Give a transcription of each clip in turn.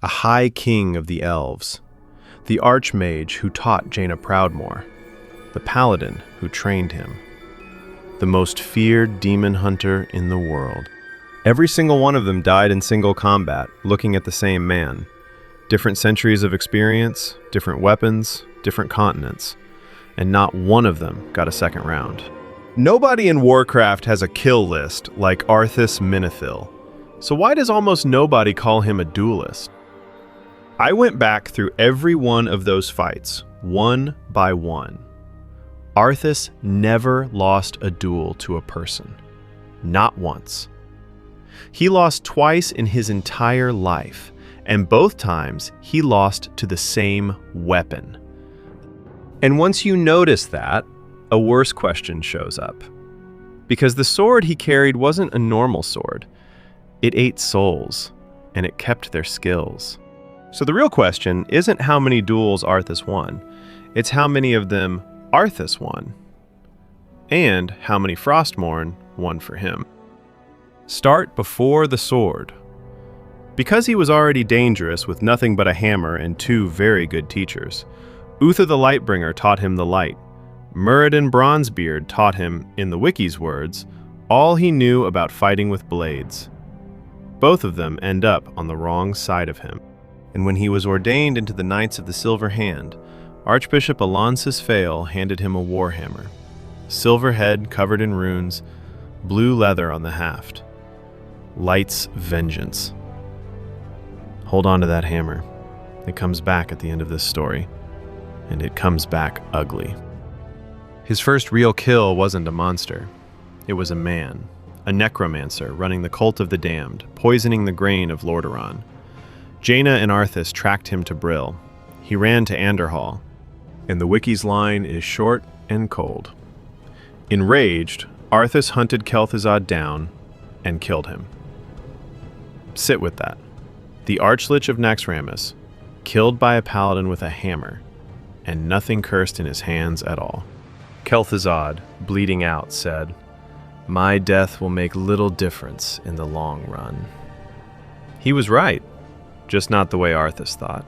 a high king of the elves, the archmage who taught Jaina Proudmoore, the paladin who trained him, the most feared demon hunter in the world. Every single one of them died in single combat, looking at the same man. Different centuries of experience, different weapons, different continents, and not one of them got a second round. Nobody in Warcraft has a kill list like Arthas Menethil, so why does almost nobody call him a duelist? I went back through every one of those fights, one by one. Arthas never lost a duel to a person. Not once. He lost twice in his entire life, and both times he lost to the same weapon. And once you notice that, a worse question shows up. Because the sword he carried wasn't a normal sword. It ate souls, and it kept their skills. So the real question isn't how many duels Arthas won, it's how many of them Arthas won, and how many Frostmourne won for him. Start before the sword. Because he was already dangerous with nothing but a hammer and two very good teachers, Uther the Lightbringer taught him the light. Muradin Bronzebeard taught him, in the Wiki's words, all he knew about fighting with blades. Both of them end up on the wrong side of him. And when he was ordained into the Knights of the Silver Hand, Archbishop Alonsis Fail handed him a warhammer. Silver head covered in runes, blue leather on the haft. Light's vengeance. Hold on to that hammer. It comes back at the end of this story, and it comes back ugly. His first real kill wasn't a monster. It was a man, a necromancer running the Cult of the Damned, poisoning the grain of Lordaeron. Jaina and Arthas tracked him to Brill. He ran to Andorhal, and the Wiki's line is short and cold. Enraged, Arthas hunted Kel'Thuzad down and killed him. Sit with that. The Archlich of Naxxramas, killed by a paladin with a hammer, and nothing cursed in his hands at all. Kel'Thuzad, bleeding out, said, "My death will make little difference in the long run." He was right, just not the way Arthas thought,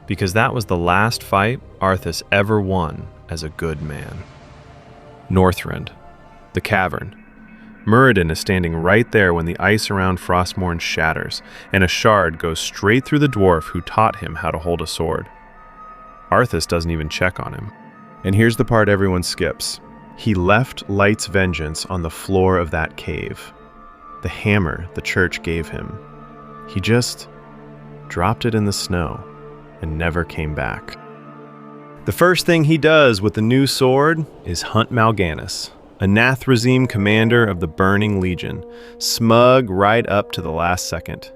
because that was the last fight Arthas ever won as a good man. Northrend, the cavern. Muradin is standing right there when the ice around Frostmourne shatters, and a shard goes straight through the dwarf who taught him how to hold a sword. Arthas doesn't even check on him. And here's the part everyone skips. He left Light's vengeance on the floor of that cave. The hammer the church gave him. He just dropped it in the snow and never came back. The first thing he does with the new sword is hunt Mal'Ganis, a Nathrazim commander of the Burning Legion, smug right up to the last second.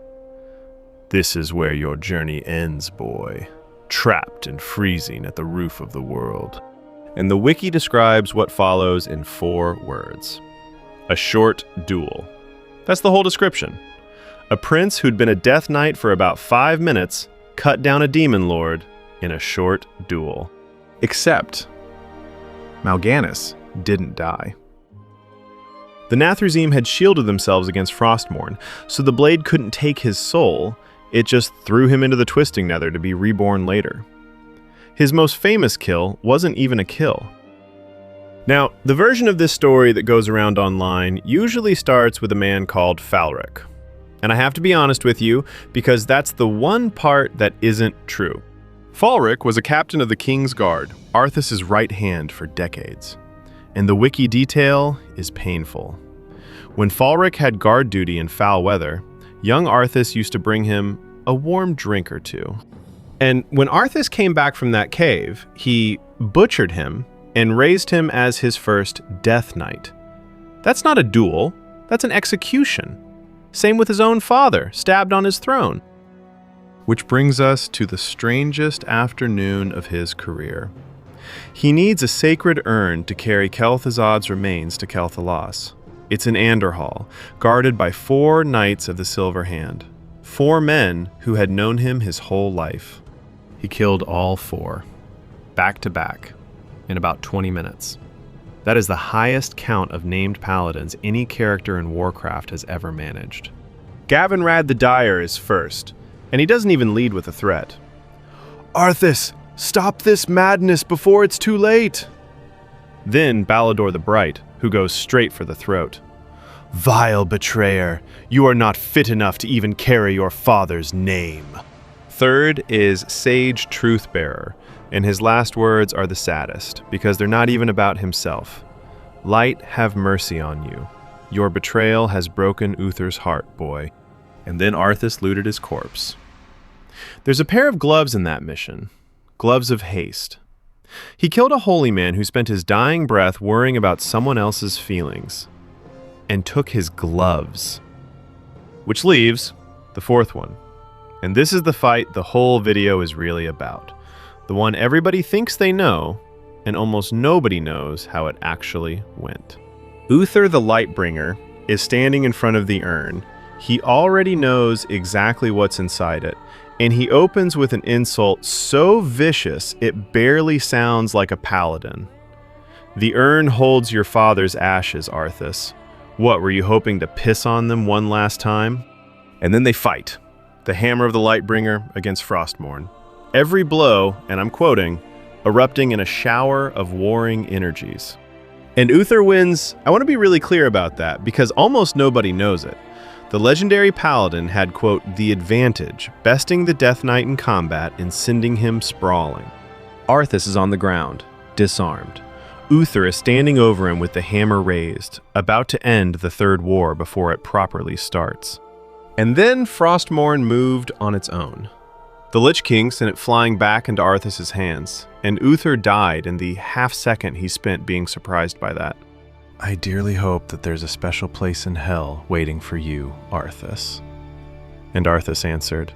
"This is where your journey ends, boy. Trapped and freezing at the roof of the world." And the wiki describes what follows in 4 words. A short duel. That's the whole description. A prince who'd been a death knight for about 5 minutes cut down a demon lord in a short duel. Except Mal'Ganis didn't die. The Nathrazim had shielded themselves against Frostmourne, so the blade couldn't take his soul, it just threw him into the Twisting Nether to be reborn later. His most famous kill wasn't even a kill. Now, the version of this story that goes around online usually starts with a man called Falric. And I have to be honest with you, because that's the one part that isn't true. Falric was a captain of the King's Guard, Arthas' right hand for decades. And the wiki detail is painful. When Falric had guard duty in foul weather, young Arthas used to bring him a warm drink or two. And when Arthas came back from that cave, he butchered him and raised him as his first Death Knight. That's not a duel, that's an execution. Same with his own father, stabbed on his throne. Which brings us to the strangest afternoon of his career. He needs a sacred urn to carry Kel'Thuzad's remains to Kel'Thalas. It's in Andorhal, guarded by 4 Knights of the Silver Hand. 4 men who had known him his whole life. He killed all 4, back to back, in about 20 minutes. That is the highest count of named paladins any character in Warcraft has ever managed. Gavinrad the Dire is first, And he doesn't even lead with a threat. "Arthas, stop this madness before it's too late!" Then Ballador the Bright, who goes straight for the throat. "Vile betrayer, you are not fit enough to even carry your father's name." Third is Sage Truthbearer, and his last words are the saddest, because they're not even about himself. "Light, have mercy on you. Your betrayal has broken Uther's heart, boy." And then Arthas looted his corpse. There's a pair of gloves in that mission, gloves of haste. He killed a holy man who spent his dying breath worrying about someone else's feelings, and took his gloves. Which leaves the fourth one. And this is the fight the whole video is really about. The one everybody thinks they know, and almost nobody knows how it actually went. Uther the Lightbringer is standing in front of the urn. He already knows exactly what's inside it, and he opens with an insult so vicious it barely sounds like a paladin. "The urn holds your father's ashes, Arthas. What, were you hoping to piss on them one last time?" And then they fight. The hammer of the Lightbringer against Frostmourne. Every blow, and I'm quoting, erupting in a shower of warring energies. And Uther wins. I want to be really clear about that, because almost nobody knows it. The legendary paladin had, quote, the advantage, besting the Death Knight in combat and sending him sprawling. Arthas is on the ground, disarmed. Uther is standing over him with the hammer raised, about to end the Third War before it properly starts. And then Frostmourne moved on its own. The Lich King sent it flying back into Arthas' hands, and Uther died in the half-second he spent being surprised by that. "I dearly hope that there's a special place in hell waiting for you, Arthas." And Arthas answered,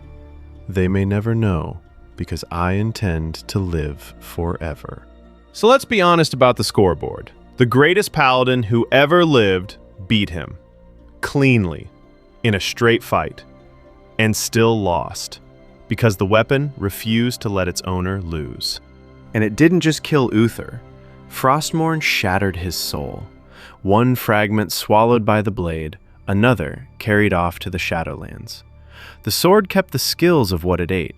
"They may never know, because I intend to live forever." So let's be honest about the scoreboard. The greatest paladin who ever lived beat him. Cleanly. In a straight fight. And still lost. Because the weapon refused to let its owner lose. And it didn't just kill Uther. Frostmourne shattered his soul. One fragment swallowed by the blade, another carried off to the Shadowlands. The sword kept the skills of what it ate.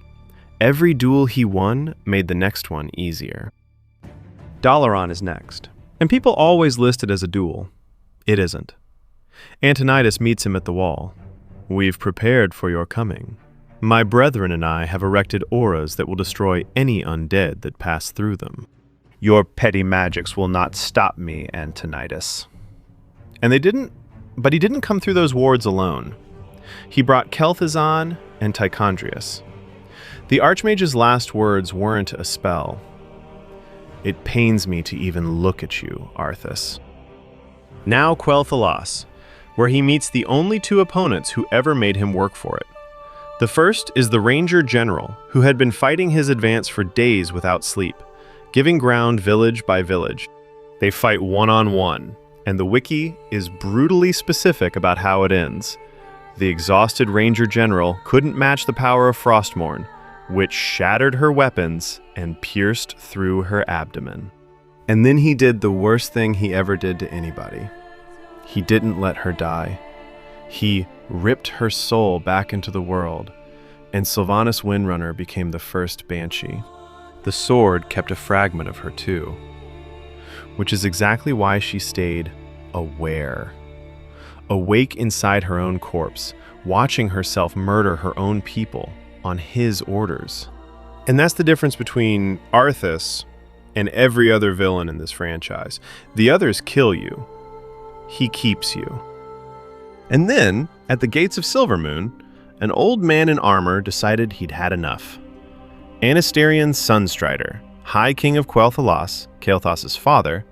Every duel he won made the next one easier. Dalaran is next, and people always list it as a duel. It isn't. Antonidas meets him at the wall. "We've prepared for your coming. My brethren and I have erected auras that will destroy any undead that pass through them. Your petty magics will not stop me, Antonidas." And they didn't, but he didn't come through those wards alone. He brought Kel'Thuzad and Tychondrius. The Archmage's last words weren't a spell. "It pains me to even look at you, Arthas." Now Quel'Thalas, where he meets the only two opponents who ever made him work for it. The first is the Ranger General, who had been fighting his advance for days without sleep, giving ground village by village. They fight one-on-one, and the wiki is brutally specific about how it ends. The exhausted Ranger General couldn't match the power of Frostmourne, which shattered her weapons and pierced through her abdomen. And then he did the worst thing he ever did to anybody. He didn't let her die. He ripped her soul back into the world, and Sylvanas Windrunner became the first Banshee. The sword kept a fragment of her too, which is exactly why she stayed aware. Awake inside her own corpse, watching herself murder her own people on his orders. And that's the difference between Arthas and every other villain in this franchise. The others kill you. He keeps you. And then, at the gates of Silvermoon, an old man in armor decided he'd had enough. Anasterian Sunstrider, High King of Quel'Thalas, Kael'thas' father,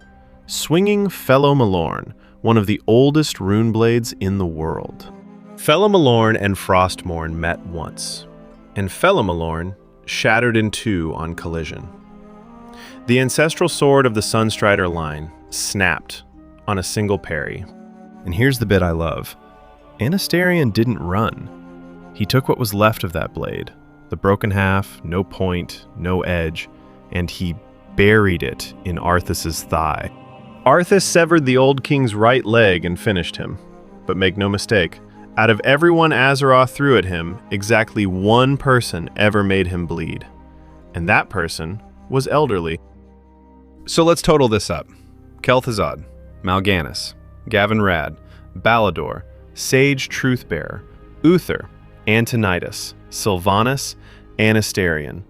swinging Fellow Malorn, one of the oldest rune blades in the world. Fellow Malorn and Frostmourne met once, and Fellow Malorn shattered in two on collision. The ancestral sword of the Sunstrider line snapped on a single parry. And here's the bit I love. Anasterian didn't run. He took what was left of that blade, the broken half, no point, no edge, and he buried it in Arthas' thigh. Arthas severed the old king's right leg and finished him. But make no mistake, Out of everyone Azeroth threw at him, exactly one person ever made him bleed. And that person was elderly. So let's total this up. Kel'Thuzad, Mal'Ganis, Gavin Rad, Balador, Sage Truthbearer, Uther, Antonidas, Sylvanas, Anasterian.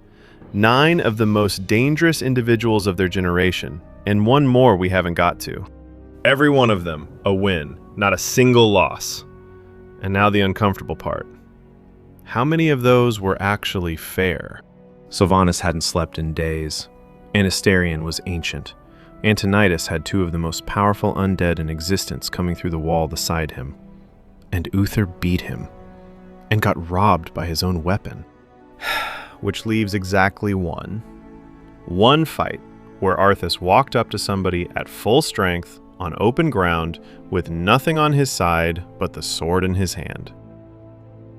9 of the most dangerous individuals of their generation, and one more we haven't got to. Every one of them a win, not a single loss. And now the uncomfortable part. How many of those were actually fair? Sylvanas hadn't slept in days. Anasterian was ancient. Antonidas had 2 of the most powerful undead in existence coming through the wall beside him. And Uther beat him, and got robbed by his own weapon. Which leaves exactly one fight where Arthas walked up to somebody at full strength on open ground with nothing on his side but the sword in his hand.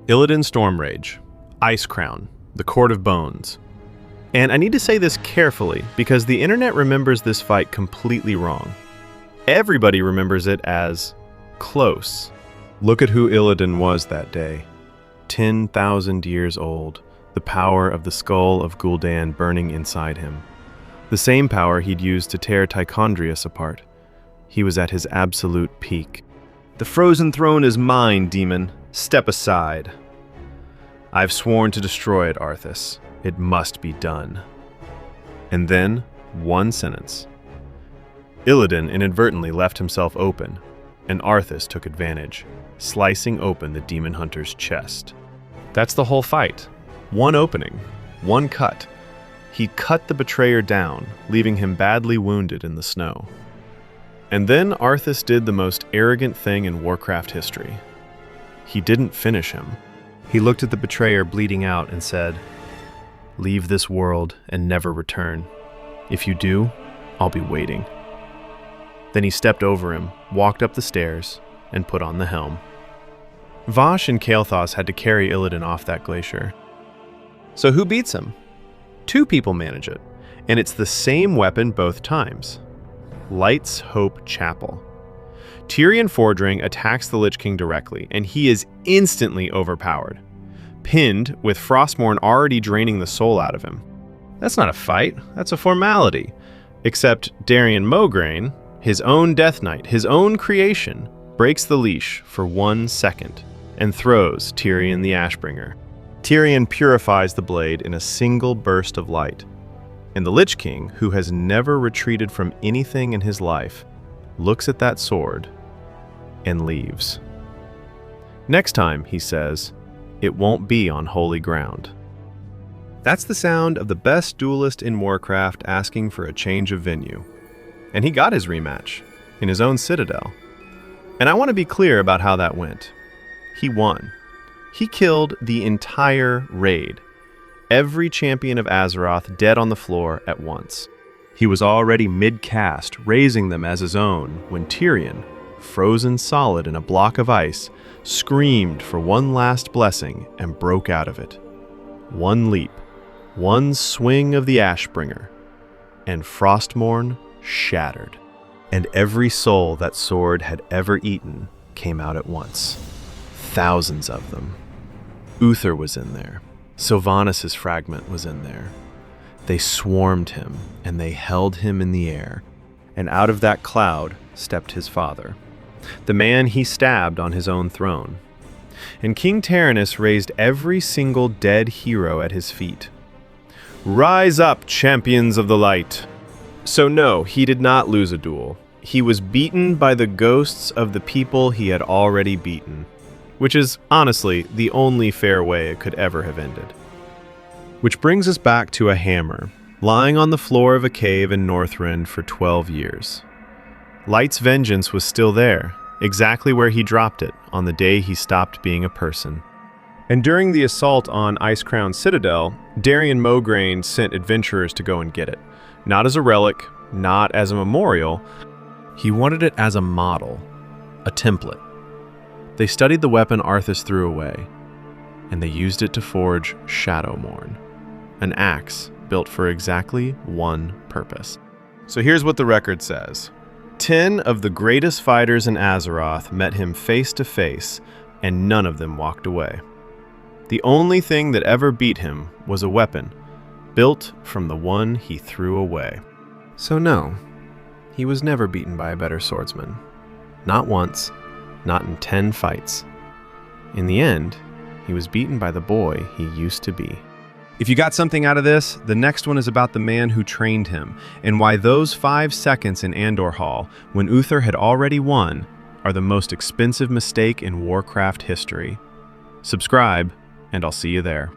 Illidan Stormrage, Ice Crown, the Court of Bones. And I need to say this carefully because the internet remembers this fight completely wrong. Everybody remembers it as close. Look at who Illidan was that day. 10,000 years old, the power of the skull of Gul'dan burning inside him. The same power he'd used to tear Tichondrius apart. He was at his absolute peak. The frozen throne is mine, demon. Step aside. I've sworn to destroy it, Arthas. It must be done. And then, one sentence. Illidan inadvertently left himself open, and Arthas took advantage, slicing open the demon hunter's chest. That's the whole fight. One opening, one cut. He cut the betrayer down, leaving him badly wounded in the snow. And then Arthas did the most arrogant thing in Warcraft history. He didn't finish him. He looked at the betrayer bleeding out and said, "Leave this world and never return. If you do, I'll be waiting." Then he stepped over him, walked up the stairs, and put on the helm. Vashj and Kael'thas had to carry Illidan off that glacier. So who beats him? 2 people manage it, and it's the same weapon both times. Light's Hope Chapel. Tirion Fordring attacks the Lich King directly, and he is instantly overpowered, pinned with Frostmourne already draining the soul out of him. That's not a fight, that's a formality. Except Darian Mograine, his own Death Knight, his own creation, breaks the leash for 1 second and throws Tirion the Ashbringer. Tirion purifies the blade in a single burst of light. And the Lich King, who has never retreated from anything in his life, looks at that sword and leaves. Next time, he says, it won't be on holy ground. That's the sound of the best duelist in Warcraft asking for a change of venue. And he got his rematch in his own citadel. And I want to be clear about how that went. He won. He killed the entire raid. Every champion of Azeroth dead on the floor at once. He was already mid-cast, raising them as his own, when Tirion, frozen solid in a block of ice, screamed for one last blessing and broke out of it. One leap, one swing of the Ashbringer, and Frostmourne shattered. And every soul that sword had ever eaten came out at once. Thousands of them. Uther was in there. Sylvanas' fragment was in there. They swarmed him, and they held him in the air. And out of that cloud stepped his father, the man he stabbed on his own throne. And King Taranis raised every single dead hero at his feet. Rise up, champions of the light! So no, he did not lose a duel. He was beaten by the ghosts of the people he had already beaten, which is, honestly, the only fair way it could ever have ended. Which brings us back to a hammer, lying on the floor of a cave in Northrend for 12 years. Light's vengeance was still there, exactly where he dropped it on the day he stopped being a person. And during the assault on Icecrown Citadel, Darian Mograine sent adventurers to go and get it. Not as a relic, not as a memorial. He wanted it as a model, a template. They studied the weapon Arthas threw away, and they used it to forge Shadowmourne, an axe built for exactly one purpose. So here's what the record says. 10 of the greatest fighters in Azeroth met him face to face, and none of them walked away. The only thing that ever beat him was a weapon, built from the one he threw away. So no, he was never beaten by a better swordsman. Not once, not in 10 fights. In the end, he was beaten by the boy he used to be. If you got something out of this, the next one is about the man who trained him, and why those 5 seconds in Andorhal, when Uther had already won, are the most expensive mistake in Warcraft history. Subscribe, and I'll see you there.